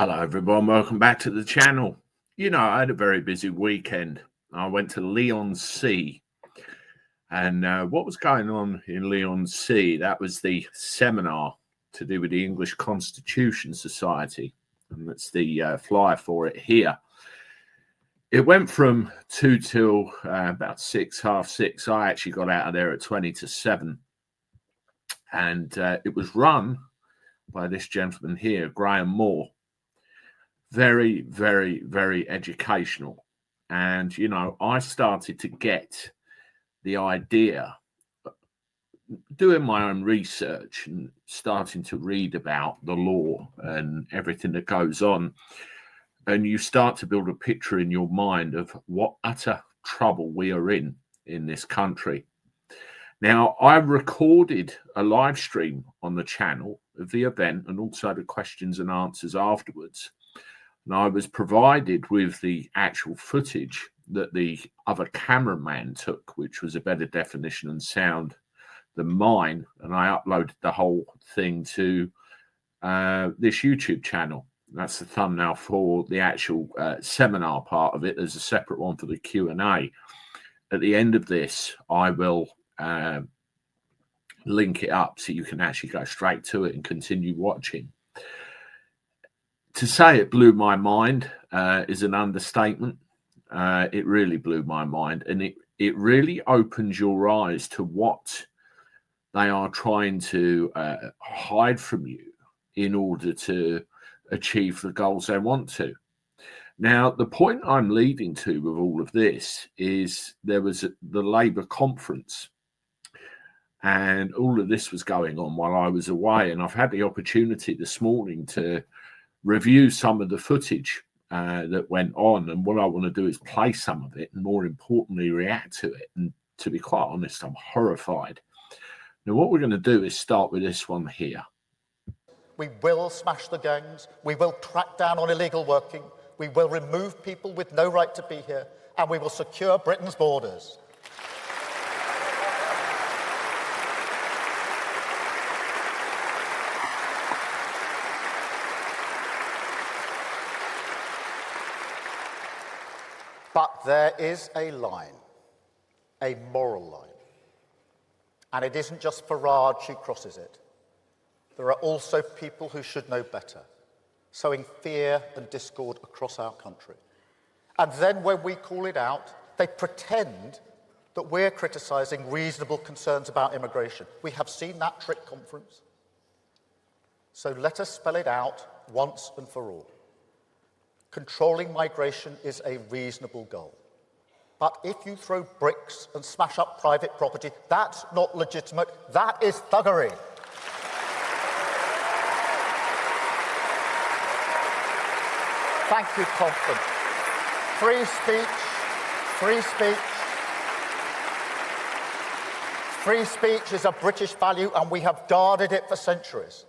Hello everyone, welcome back to the channel. I had a very busy weekend. I went to Leigh-on-Sea, and what was going on in Leigh-on-Sea, that was the seminar to do with the English Constitution Society, and that's the flyer for it here. It went from 2 till about 6, half 6. I actually got out of there at 20 to 7, and it was run by this gentleman here, Graham Moore. Very, very, very educational. And, I started to get the idea, doing my own research and starting to read about the law and everything that goes on. And you start to build a picture in your mind of what utter trouble we are in this country. Now, I recorded a live stream on the channel of the event and also the questions and answers afterwards. And I was provided with the actual footage that the other cameraman took, which was a better definition and sound than mine. And I uploaded the whole thing to this YouTube channel. That's the thumbnail for the actual seminar part of it. There's a separate one for the Q&A. At the end of this, I will link it up so you can actually go straight to it and continue watching. To say it blew my mind is an understatement. It really blew my mind, and it really opens your eyes to what they are trying to hide from you in order to achieve the goals they want to. Now, the point I'm leading to with all of this is there was the Labour conference, and all of this was going on while I was away, and I've had the opportunity this morning to review some of the footage that went on, and what I want to do is play some of it and, more importantly, react to it. And to be quite honest, I'm horrified. Now, what we're going to do is start with this one here. We will smash the gangs, we will crack down on illegal working, we will remove people with no right to be here, and we will secure Britain's borders. But there is a line, a moral line, and it isn't just Farage who crosses it. There are also people who should know better, sowing fear and discord across our country. And then when we call it out, they pretend that we're criticising reasonable concerns about immigration. We have seen that trick conference. So let us spell it out once and for all. Controlling migration is a reasonable goal. But if you throw bricks and smash up private property, that's not legitimate. That is thuggery. Thank you, Conference. Free speech, free speech. Free speech is a British value, and we have guarded it for centuries.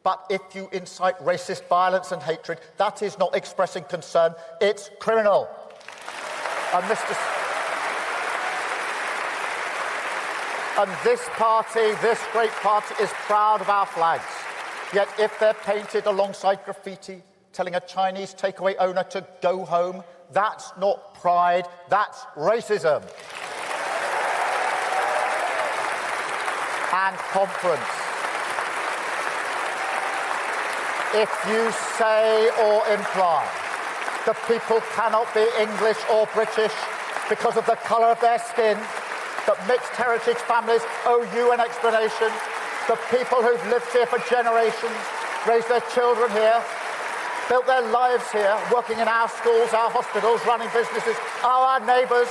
But if you incite racist violence and hatred, that is not expressing concern, it's criminal. And this party, this great party, is proud of our flags. Yet if they're painted alongside graffiti, telling a Chinese takeaway owner to go home, that's not pride, that's racism. And Conference. If you say or imply that people cannot be English or British because of the colour of their skin, that mixed heritage families owe you an explanation, that people who've lived here for generations, raised their children here, built their lives here, working in our schools, our hospitals, running businesses, are our neighbours,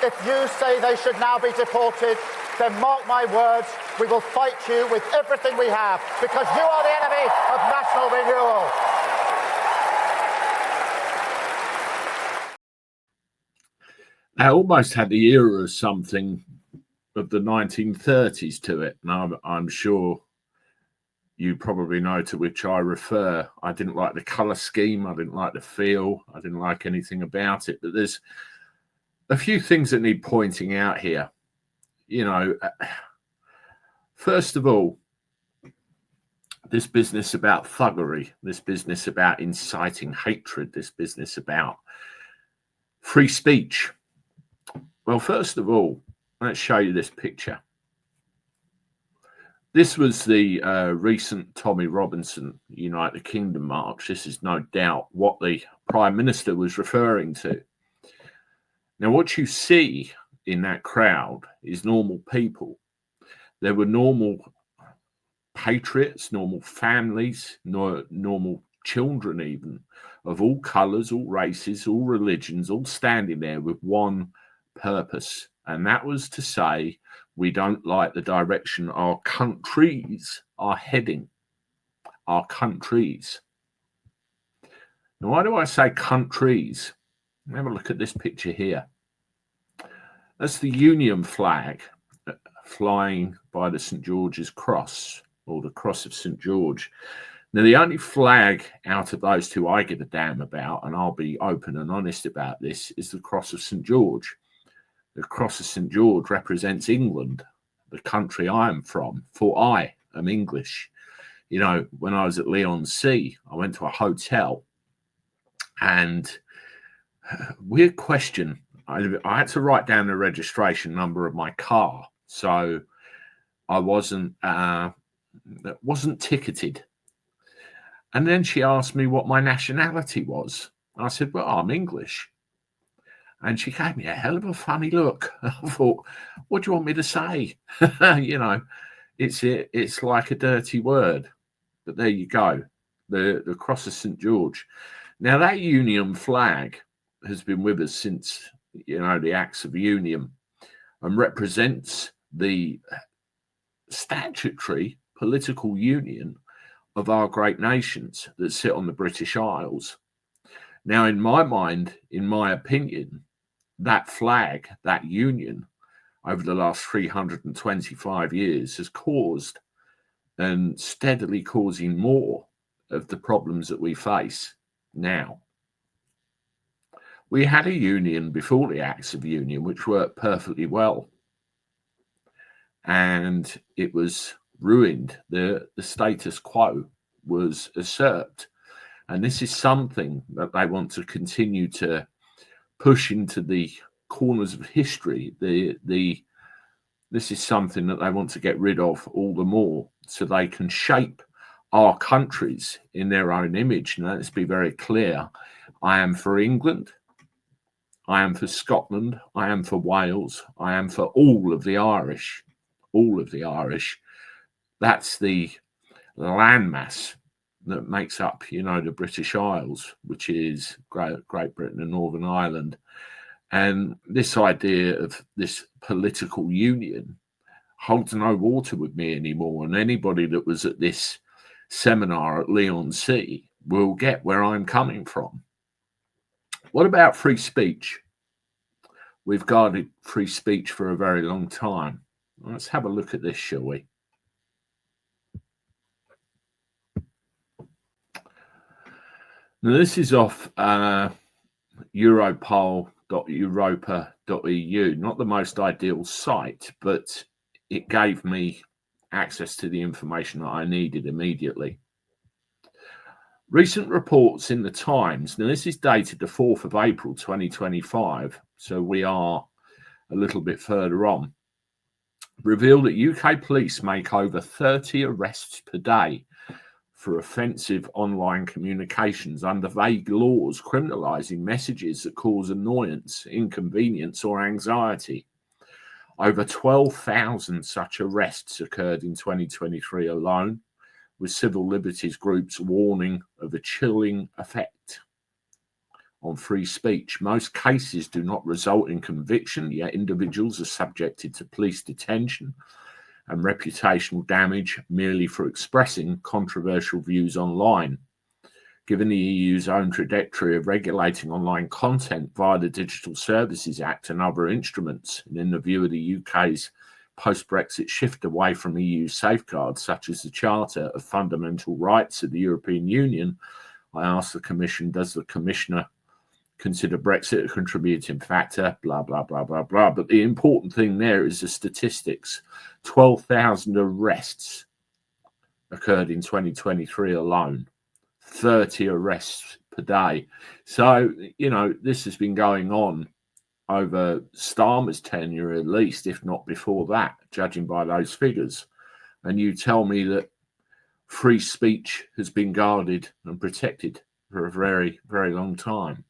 if you say they should now be deported, then mark my words, we will fight you with everything we have, because you are the enemy of national renewal. I almost had the era of something of the 1930s to it, and I'm sure you probably know to which I refer. I didn't like the colour scheme, I didn't like the feel, I didn't like anything about it, but there's a few things that need pointing out here. First of all, this business about thuggery, this business about inciting hatred, this business about free speech. Well, first of all, let's show you this picture. This was the recent Tommy Robinson United Kingdom march. This is no doubt what the Prime Minister was referring to. Now, what you see in that crowd is normal people. There were normal patriots, normal families, normal children even, of all colours, all races, all religions, all standing there with one purpose. And that was to say, we don't like the direction our countries are heading. Our countries. Now, why do I say countries? Have a look at this picture here. That's the Union flag flying by the St. George's Cross, or the Cross of St. George. Now, the only flag out of those two I give a damn about, and I'll be open and honest about this, is the Cross of St. George. The Cross of St. George represents England, the country I am from, for I am English. You know, when I was at Leigh-on-Sea, I went to a hotel, and weird question. I had to write down the registration number of my car, so I wasn't ticketed. And then she asked me what my nationality was. I said, well, I'm English. And she gave me a hell of a funny look. I thought, what do you want me to say? You know, it's like a dirty word. But there you go, the Cross of St. George. Now, that Union flag has been with us since, the Acts of Union, and represents the statutory political union of our great nations that sit on the British Isles. Now, in my mind, in my opinion, that flag, that union, over the last 325 years has caused and steadily causing more of the problems that we face now. We had a union before the Acts of Union which worked perfectly well, and it was ruined. The status quo was usurped, and this is something that they want to continue to push into the corners of history. This is something that they want to get rid of all the more, so they can shape our countries in their own image. Now, let's be very clear. I am for England. I am for Scotland. I am for Wales. I am for all of the Irish. All of the Irish. That's the landmass that makes up, the British Isles, which is Great Britain and Northern Ireland. And this idea of this political union holds no water with me anymore. And anybody that was at this seminar at Leigh-on-Sea will get where I'm coming from. What about free speech? We've guarded free speech for a very long time. Let's have a look at this, shall we? Now, this is off europol.europa.eu. Not the most ideal site, but it gave me access to the information that I needed immediately. Recent reports in the Times, now this is dated the 4th of April 2025, so we are a little bit further on, reveal that UK police make over 30 arrests per day for offensive online communications under vague laws criminalising messages that cause annoyance, inconvenience or anxiety. Over 12,000 such arrests occurred in 2023 alone, with civil liberties groups warning of a chilling effect on free speech. Most cases do not result in conviction, yet individuals are subjected to police detention and reputational damage merely for expressing controversial views online. Given the EU's own trajectory of regulating online content via the Digital Services Act and other instruments, and in the view of the UK's post-Brexit shift away from EU safeguards, such as the Charter of Fundamental Rights of the European Union, I asked the Commission, does the Commissioner consider Brexit a contributing factor? Blah, blah, blah, blah, blah. But the important thing there is the statistics. 12,000 arrests occurred in 2023 alone. 30 arrests per day. So, this has been going on over Starmer's tenure at least, if not before that, judging by those figures. And you tell me that free speech has been guarded and protected for a very, very long time.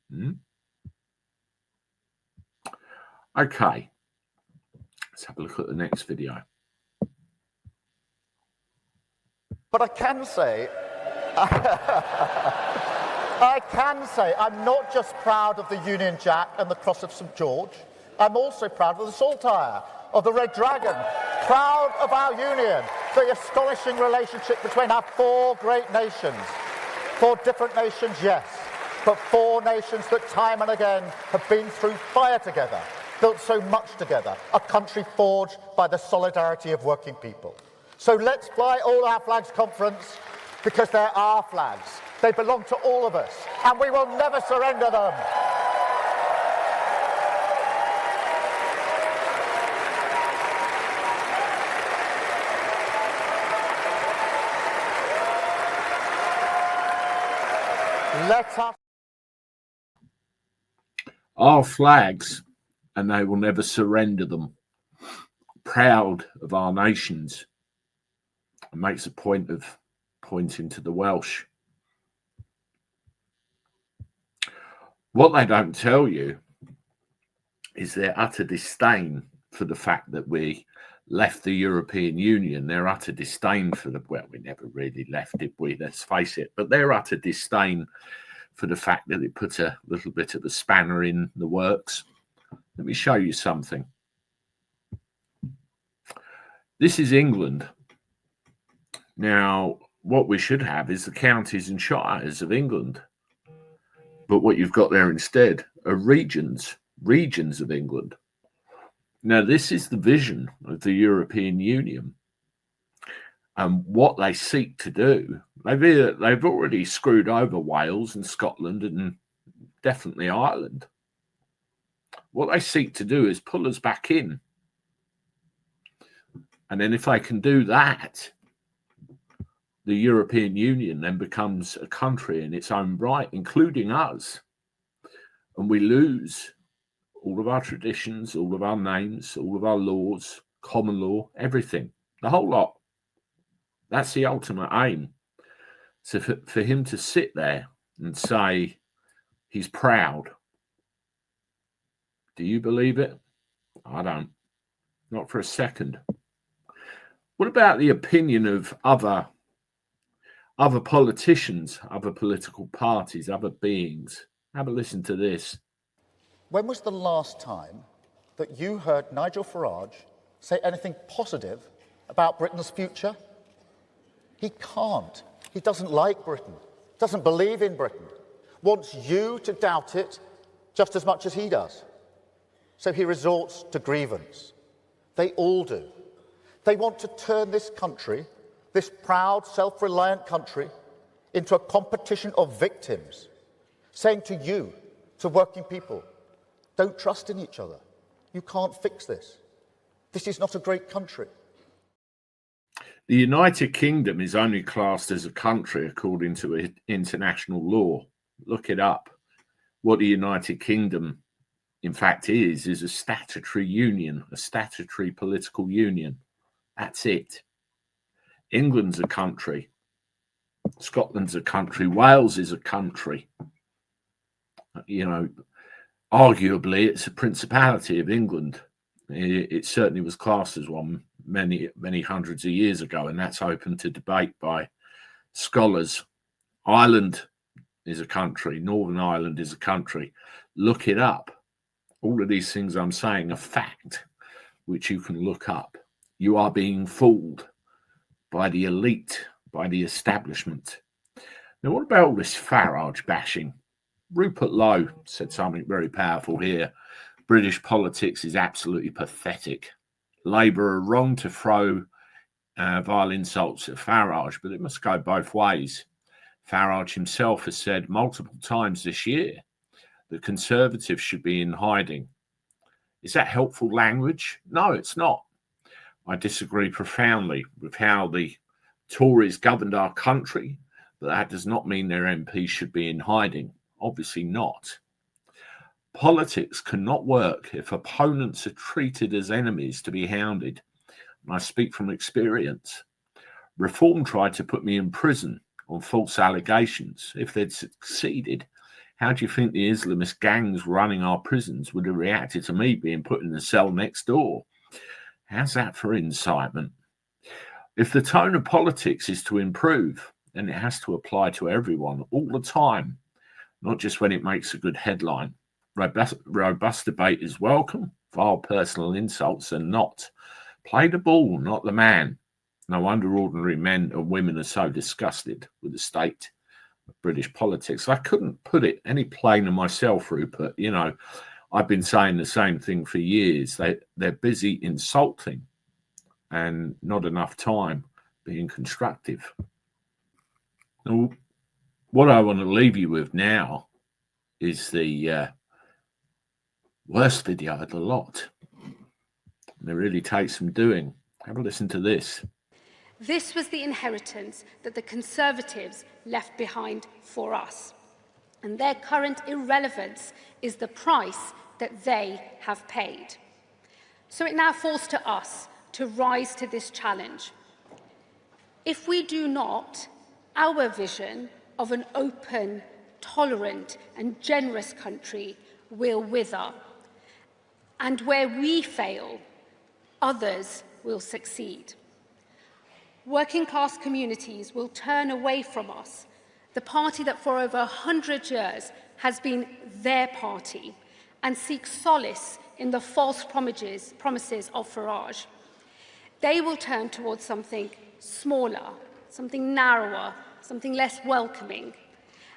Okay, let's have a look at the next video. But I can say I'm not just proud of the Union Jack and the Cross of St. George. I'm also proud of the Saltire, of the Red Dragon, proud of our union, the astonishing relationship between our four great nations. Four different nations, yes, but four nations that time and again have been through fire together, built so much together, a country forged by the solidarity of working people. So let's fly all our flags, conference, because they're our flags. They belong to all of us, and we will never surrender them. Let us. Our flags, and they will never surrender them. Proud of our nations. And makes a point of pointing to the Welsh. What they don't tell you is their utter disdain for the fact that we left the European Union. Their utter disdain for we never really left, did we? Let's face it. But their utter disdain for the fact that it put a little bit of a spanner in the works. Let me show you something. This is England. Now, what we should have is the counties and shires of England. But what you've got there instead are regions of England. Now, this is the vision of the European Union. And what they seek to do, they've already screwed over Wales and Scotland and definitely Ireland. What they seek to do is pull us back in. And then if they can do that, the European Union then becomes a country in its own right, including us. And we lose all of our traditions, all of our names, all of our laws, common law, everything, the whole lot. That's the ultimate aim. So for him to sit there and say he's proud, do you believe it? I don't. Not for a second. What about the opinion of other politicians, other political parties, other beings? Have a listen to this. When was the last time that you heard Nigel Farage say anything positive about Britain's future? He can't. He doesn't like Britain, doesn't believe in Britain, wants you to doubt it just as much as he does. So he resorts to grievance. They all do. They want to turn this country, this proud, self-reliant country, into a competition of victims, saying to you, to working people, don't trust in each other. You can't fix this. This is not a great country. The United Kingdom is only classed as a country according to international law. Look it up. What the United Kingdom, in fact, is a statutory union, a statutory political union. That's it. England's a country. Scotland's a country. Wales is a country. Arguably, it's a principality of England. It certainly was classed as one many, many hundreds of years ago, and that's open to debate by scholars. Ireland is a country. Northern Ireland is a country. Look it up. All of these things I'm saying are fact, which you can look up. You are being fooled by the elite, by the establishment. Now, what about all this Farage bashing? Rupert Lowe said something very powerful here. British politics is absolutely pathetic. Labour are wrong to throw vile insults at Farage, but it must go both ways. Farage himself has said multiple times this year that Conservatives should be in hiding. Is that helpful language? No, it's not. I disagree profoundly with how the Tories governed our country, but that does not mean their MPs should be in hiding. Obviously not. Politics cannot work if opponents are treated as enemies to be hounded. And I speak from experience. Reform tried to put me in prison on false allegations. If they'd succeeded, how do you think the Islamist gangs running our prisons would have reacted to me being put in the cell next door? How's that for incitement? If the tone of politics is to improve, then it has to apply to everyone all the time, not just when it makes a good headline. Robust debate is welcome. Vile personal insults are not. Play the ball, not the man. No wonder ordinary men and women are so disgusted with the state of British politics. I couldn't put it any plainer myself, Rupert. You know, I've been saying the same thing for years. They're busy insulting and not enough time being constructive. Now, what I want to leave you with now is the worst video of the lot. And it really takes some doing. Have a listen to this. This was the inheritance that the Conservatives left behind for us. And their current irrelevance is the price that they have paid. So it now falls to us to rise to this challenge. If we do not, our vision of an open, tolerant, and generous country will wither. And where we fail, others will succeed. Working class communities will turn away from us, the party that for over 100 years has been their party, and seek solace in the false promises of Farage. They will turn towards something smaller, something narrower, something less welcoming,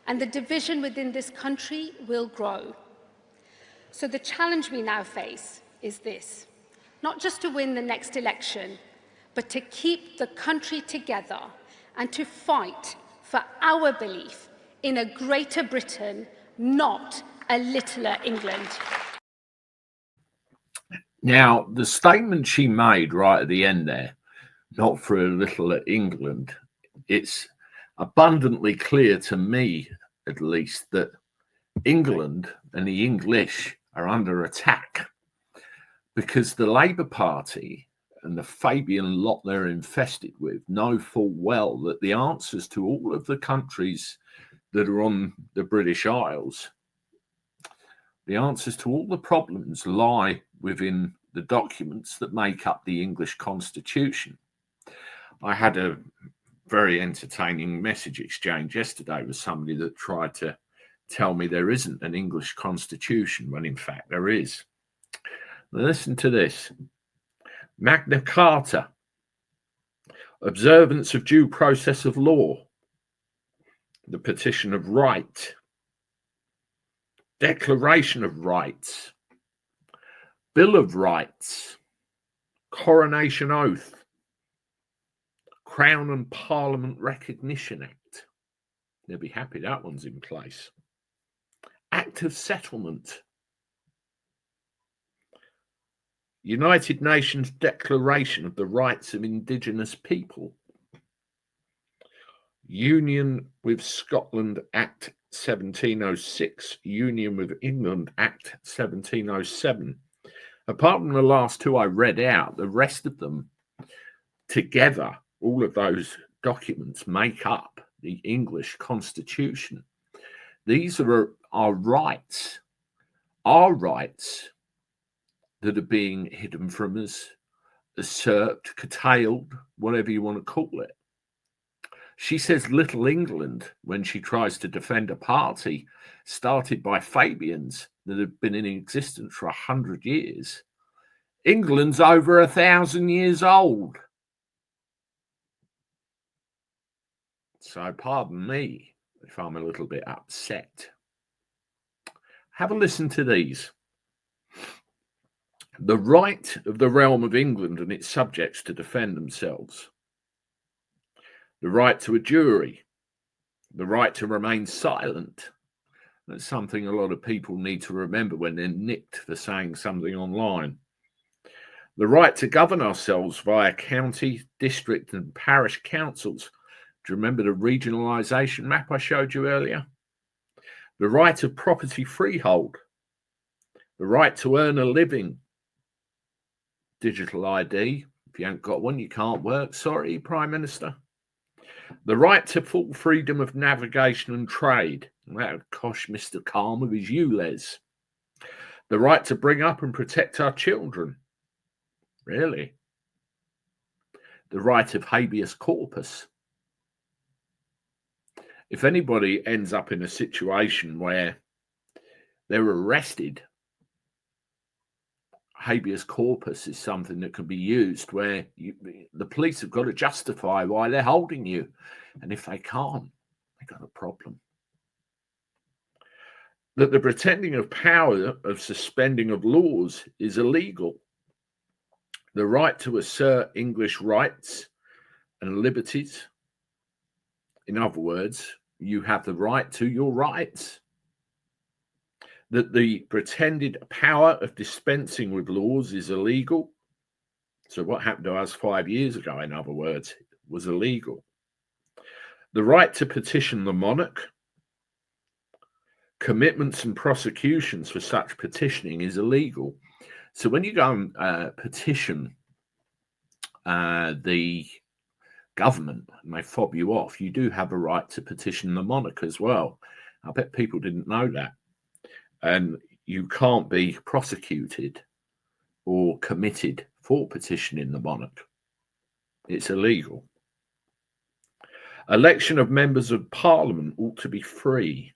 and the division within this country will grow. So the challenge we now face is this: not just to win the next election, but to keep the country together and to fight for our belief in a greater Britain, not a littler England. Now, the statement she made right at the end there, not for a littler England, it's abundantly clear to me, at least, that England and the English are under attack because the Labour Party and the Fabian lot they're infested with know full well that the answers to all of the countries that are on the British Isles, the answers to all the problems lie within the documents that make up the English Constitution. I had a very entertaining message exchange yesterday with somebody that tried to tell me there isn't an English Constitution when in fact there is. Listen to this. Magna Carta, observance of due process of law, the Petition of Right, Declaration of Rights, Bill of Rights, Coronation Oath, Crown and Parliament Recognition Act. They'll be happy that one's in place. Act of Settlement, United Nations Declaration of the Rights of Indigenous People, Union with Scotland Act 1706, Union with England Act 1707. Apart from the last two I read out, the rest of them together, all of those documents make up the English Constitution. These are our rights that are being hidden from us, usurped, curtailed, whatever you want to call it. She says Little England when she tries to defend a party started by Fabians that have been in existence for 100 years. England's over 1,000 years old. So pardon me if I'm a little bit upset. Have a listen to these. The right of the realm of England and its subjects to defend themselves. The right to a jury. The right to remain silent. That's something a lot of people need to remember when they're nicked for saying something online. The right to govern ourselves via county, district, and parish councils. Do you remember the regionalisation map I showed you earlier? The right of property freehold. The right to earn a living. Digital ID. If you haven't got one, you can't work. Sorry, Prime Minister. The right to full freedom of navigation and trade. That would cost Mr. Starmer his ULEZ. The right to bring up and protect our children. Really? The right of habeas corpus. If anybody ends up in a situation where they're arrested, habeas corpus is something that can be used where the police have got to justify why they're holding you. And if they can't, they've got a problem. That the pretending of power of suspending of laws is illegal. The right to assert English rights and liberties. In other words, you have the right to your rights. That the pretended power of dispensing with laws is illegal. So what happened to us 5 years ago, in other words, was illegal. The right to petition the monarch. Commitments and prosecutions for such petitioning is illegal. So when you go and petition the government and they fob you off, you do have a right to petition the monarch as well. I bet people didn't know that. And you can't be prosecuted or committed for petitioning the monarch. It's illegal. Election of members of parliament ought to be free.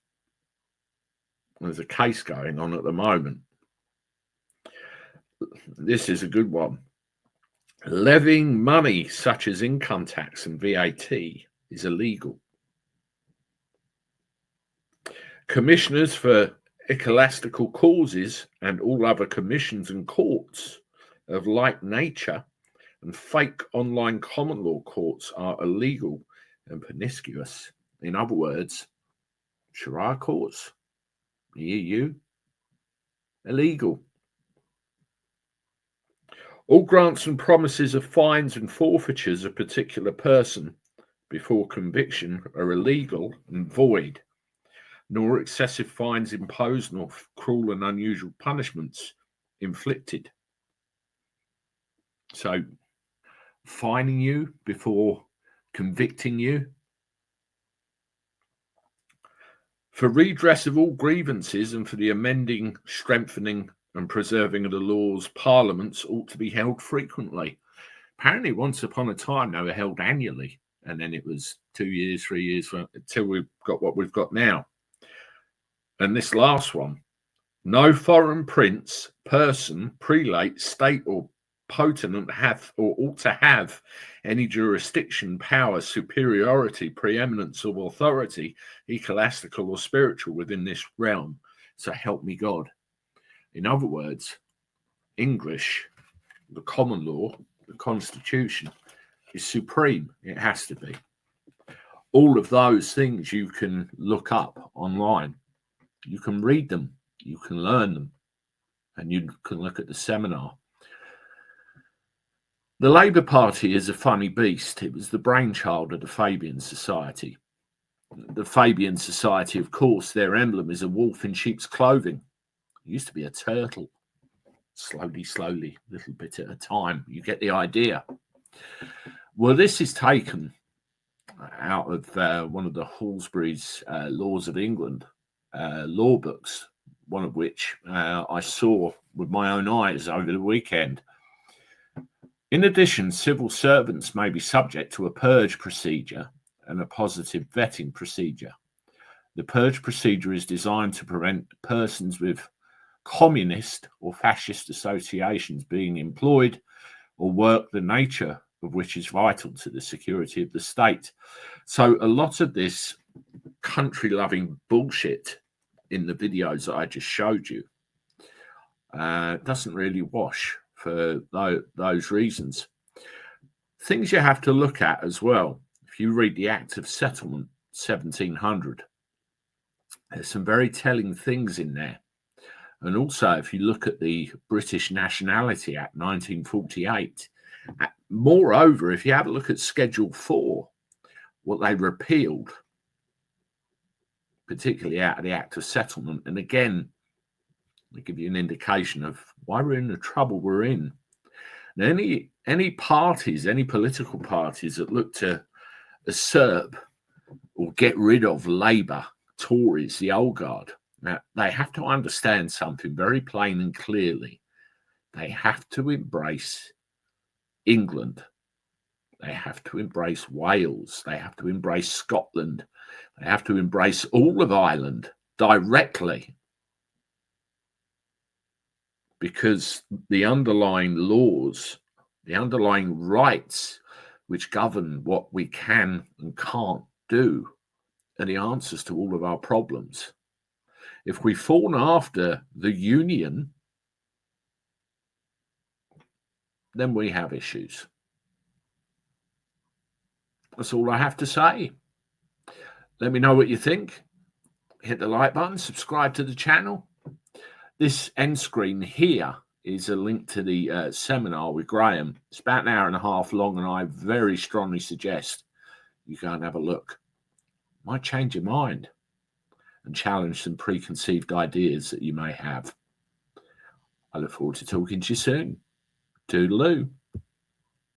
There's a case going on at the moment. This is a good one. Levying money such as income tax and VAT is illegal. Commissioners for ecclesiastical causes and all other commissions and courts of like nature and fake online common law courts are illegal and pernicious. In other words, Sharia courts, the EU, illegal. All grants and promises of fines and forfeitures of a particular person before conviction are illegal and void, nor excessive fines imposed nor cruel and unusual punishments inflicted. So, fining you before convicting you. For redress of all grievances and for the amending, strengthening and preserving of the laws, parliaments ought to be held frequently. Apparently, once upon a time, they were held annually, and then it was 2 years, 3 years until we've got what we've got now. And this last one, no foreign prince, person, prelate, state, or potentate have or ought to have any jurisdiction, power, superiority, preeminence, or authority, ecclesiastical or spiritual, within this realm. So help me God. In other words, English, the common law, the Constitution, is supreme. It has to be. All of those things you can look up online. You can read them. You can learn them. And you can look at the seminar. The Labour Party is a funny beast. It was the brainchild of the Fabian Society. The Fabian Society, of course, their emblem is a wolf in sheep's clothing. It used to be a turtle. Slowly, a little bit at a time. You get the idea. Well, this is taken out of one of the Halsbury's Laws of England law books, one of which I saw with my own eyes over the weekend. In addition, civil servants may be subject to a purge procedure and a positive vetting procedure. The purge procedure is designed to prevent persons with communist or fascist associations being employed or work the nature of which is vital to the security of the state. So a lot of this country-loving bullshit in the videos that I just showed you doesn't really wash for those reasons. Things you have to look at as well. If you read the Act of Settlement 1700, there's some very telling things in there. And also, if you look at the British Nationality Act 1948, moreover, if you have a look at Schedule 4, what they repealed, particularly out of the Act of Settlement, and again, they give you an indication of why we're in the trouble we're in. And any parties, any political parties that look to usurp or get rid of Labour, Tories, the old guard, now they have to understand something very plain and clearly. They have to embrace England. They have to embrace Wales. They have to embrace Scotland. They have to embrace all of Ireland directly, because the underlying laws, the underlying rights which govern what we can and can't do are the answers to all of our problems. If we fawn after the union, then we have issues. That's all I have to say. Let me know what you think. Hit the like button, subscribe to the channel. This end screen here is a link to the seminar with Graham. It's about an hour and a half long, and I very strongly suggest you go and have a look. Might change your mind and challenge some preconceived ideas that you may have. I look forward to talking to you soon. Toodaloo.